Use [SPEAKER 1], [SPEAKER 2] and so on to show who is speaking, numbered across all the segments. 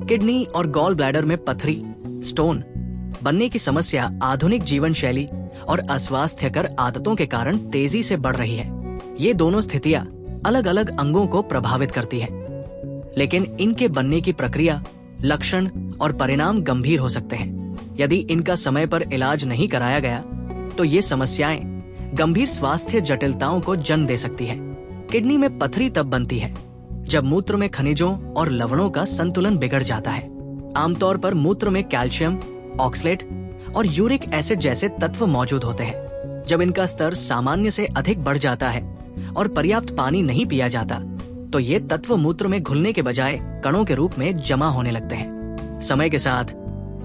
[SPEAKER 1] Kidney और gall bladder में पथरी, स्टोन बनने की समस्या आधुनिक जीवन शैली और अस्वास्थ्यकर आदतों के कारण तेजी से बढ़ रही है। ये दोनों स्थितियां अलग अलग अंगों को प्रभावित करती है, लेकिन इनके बनने की प्रक्रिया, लक्षण और परिणाम गंभीर हो सकते हैं। यदि इनका समय पर इलाज नहीं कराया गया तो ये समस्याएं गंभीर स्वास्थ्य जटिलताओं को जन्म दे सकती है। किडनी में पथरी तब बनती है जब मूत्र में खनिजों और लवणों का संतुलन बिगड़ जाता है। आमतौर पर मूत्र में कैल्शियम, ऑक्सलेट और यूरिक एसिड जैसे तत्व मौजूद होते हैं। जब इनका स्तर सामान्य से अधिक बढ़ जाता है और पर्याप्त पानी नहीं पिया जाता तो ये तत्व मूत्र में घुलने के बजाय कणों के रूप में जमा होने लगते हैं। समय के साथ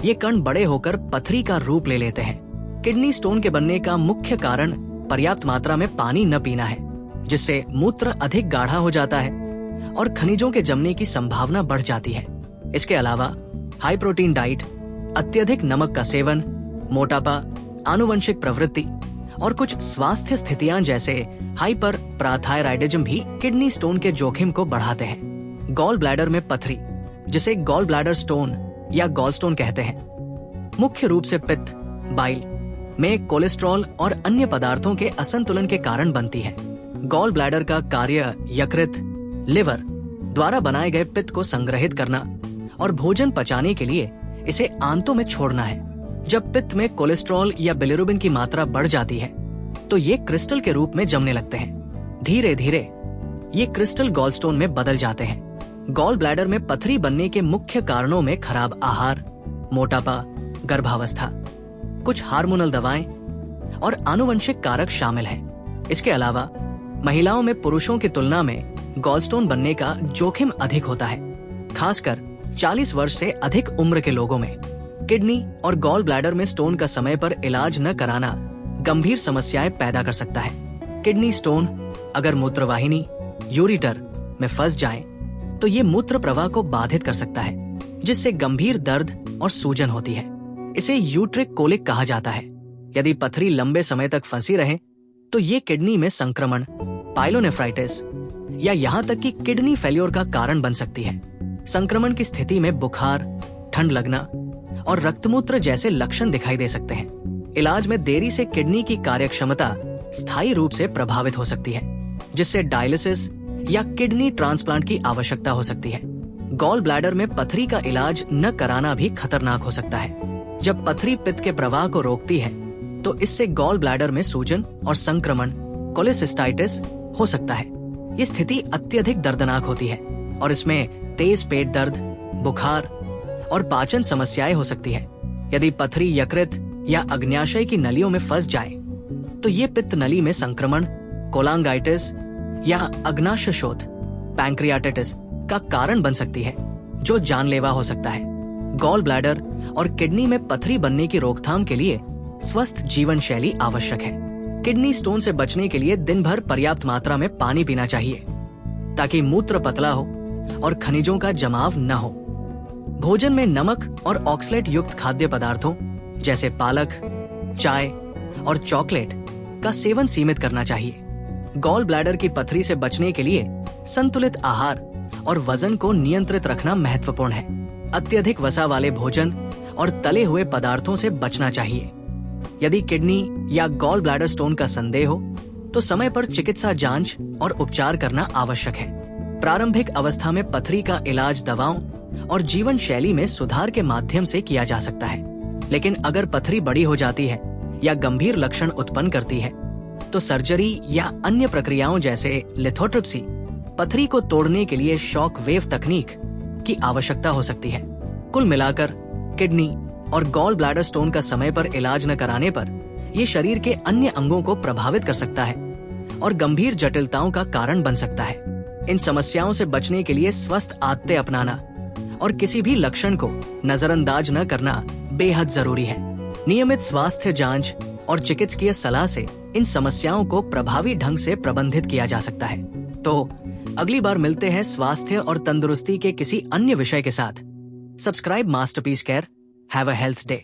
[SPEAKER 1] ये कण बड़े होकर पथरी का रूप ले लेते हैं। किडनी स्टोन के बनने का मुख्य कारण पर्याप्त मात्रा में पानी न पीना है, जिससे मूत्र अधिक गाढ़ा हो जाता है और खनिजों के जमने की संभावना बढ़ जाती है। इसके अलावा हाई प्रोटीन डाइट, अत्यधिक नमक का सेवन, मोटापा, आनुवंशिक प्रवृत्ति और कुछ स्वास्थ्य स्थितियां जैसे हाइपर पैराथायराइडिज्म भी किडनी स्टोन के जोखिम को बढ़ाते हैं। गॉल ब्लैडर में पथरी, जिसे गॉल ब्लैडर स्टोन या गॉलस्टोन कहते हैं, मुख्य रूप से पित्त, बाइल में कोलेस्ट्रॉल और अन्य पदार्थों के असंतुलन के कारण बनती है। गॉल ब्लैडर का कार्य यकृत, लिवर द्वारा बनाए गए पित्त को संग्रहित करना और भोजन पचाने के लिए इसे आंतों में छोड़ना है। जब पित्त में कोलेस्ट्रॉल या बिलिरुबिन की मात्रा बढ़ जाती है तो ये क्रिस्टल के रूप में जमने लगते हैं। धीरे धीरे ये क्रिस्टल गॉलस्टोन में बदल जाते हैं। गॉल ब्लैडर में पथरी बनने के मुख्य कारणों में खराब आहार, मोटापा, गर्भावस्था, कुछ हार्मोनल दवाएं और आनुवंशिक कारक शामिल हैं। इसके अलावा महिलाओं में पुरुषों की तुलना में गॉलस्टोन बनने का जोखिम अधिक होता है, खासकर 40 वर्ष से अधिक उम्र के लोगों में। किडनी और गॉल ब्लैडर में स्टोन का समय पर इलाज न कराना गंभीर समस्याएं पैदा कर सकता है। किडनी स्टोन अगर मूत्रवाहिनी, यूरिटर में फंस जाए तो ये मूत्र प्रवाह को बाधित कर सकता है, जिससे गंभीर दर्द और सूजन होती है। इसे यूट्रिक कोलिक कहा जाता है। यदि पथरी लंबे समय तक फंसी रहे तो ये किडनी में संक्रमण, पाइलोनेफ्राइटिस या यहाँ तक कि किडनी फेल्योर का कारण बन सकती है। संक्रमण की स्थिति में बुखार, ठंड लगना और रक्तमूत्र जैसे लक्षण दिखाई दे सकते हैं। इलाज में देरी से किडनी की कार्यक्षमता स्थायी रूप से प्रभावित हो सकती है, जिससे डायलिसिस या किडनी ट्रांसप्लांट की आवश्यकता हो सकती है। गॉल ब्लैडर में पथरी का इलाज न कराना भी खतरनाक हो सकता है। जब पथरी पित्त के प्रवाह को रोकती है तो इससे गॉल ब्लैडर में सूजन और संक्रमण, कोलेसिस्टाइटिस हो सकता है। ये स्थिति अत्यधिक दर्दनाक होती है और इसमें तेज पेट दर्द, बुखार और पाचन समस्याएं हो सकती है। यदि पथरी यकृत या अग्न्याशय की नलियों में फंस जाए तो ये पित्त नली में संक्रमण, कोलांगाइटिस या अग्नाशय पैंक्रियाटाइटिस का कारण बन सकती है, जो जानलेवा हो सकता है। गॉल ब्लैडर और किडनी में पथरी बनने की रोकथाम के लिए स्वस्थ जीवन शैली आवश्यक है। किडनी स्टोन से बचने के लिए दिन भर पर्याप्त मात्रा में पानी पीना चाहिए ताकि मूत्र पतला हो और खनिजों का जमाव न हो। भोजन में नमक और ऑक्सलेट युक्त खाद्य पदार्थों जैसे पालक, चाय और चॉकलेट का सेवन सीमित करना चाहिए। गॉल ब्लैडर की पथरी से बचने के लिए संतुलित आहार और वजन को नियंत्रित रखना महत्वपूर्ण है। अत्यधिक वसा वाले भोजन और तले हुए पदार्थों से बचना चाहिए। यदि किडनी या गॉल ब्लैडर स्टोन का संदेह हो तो समय पर चिकित्सा जांच और उपचार करना आवश्यक है। प्रारंभिक अवस्था में पथरी का इलाज दवाओं और जीवन शैली में सुधार के माध्यम से किया जा सकता है, लेकिन अगर पथरी बड़ी हो जाती है या गंभीर लक्षण उत्पन्न करती है तो सर्जरी या अन्य प्रक्रियाओं जैसे लिथोट्रिप्सी, पथरी को तोड़ने के लिए शॉक वेव तकनीक की आवश्यकता हो सकती है। कुल मिलाकर किडनी और गॉल ब्लैडर स्टोन का समय पर इलाज न कराने पर ये शरीर के अन्य अंगों को प्रभावित कर सकता है और गंभीर जटिलताओं का कारण बन सकता है। इन समस्याओं से बचने के लिए स्वस्थ आदतें अपनाना और किसी भी लक्षण को नजरअंदाज न करना बेहद जरूरी है। नियमित स्वास्थ्य जांच और चिकित्सकीय सलाह से इन समस्याओं को प्रभावी ढंग से प्रबंधित किया जा सकता है। तो अगली बार मिलते हैं स्वास्थ्य और तंदुरुस्ती के किसी अन्य विषय के साथ। Subscribe masterpiece care. Have a health day.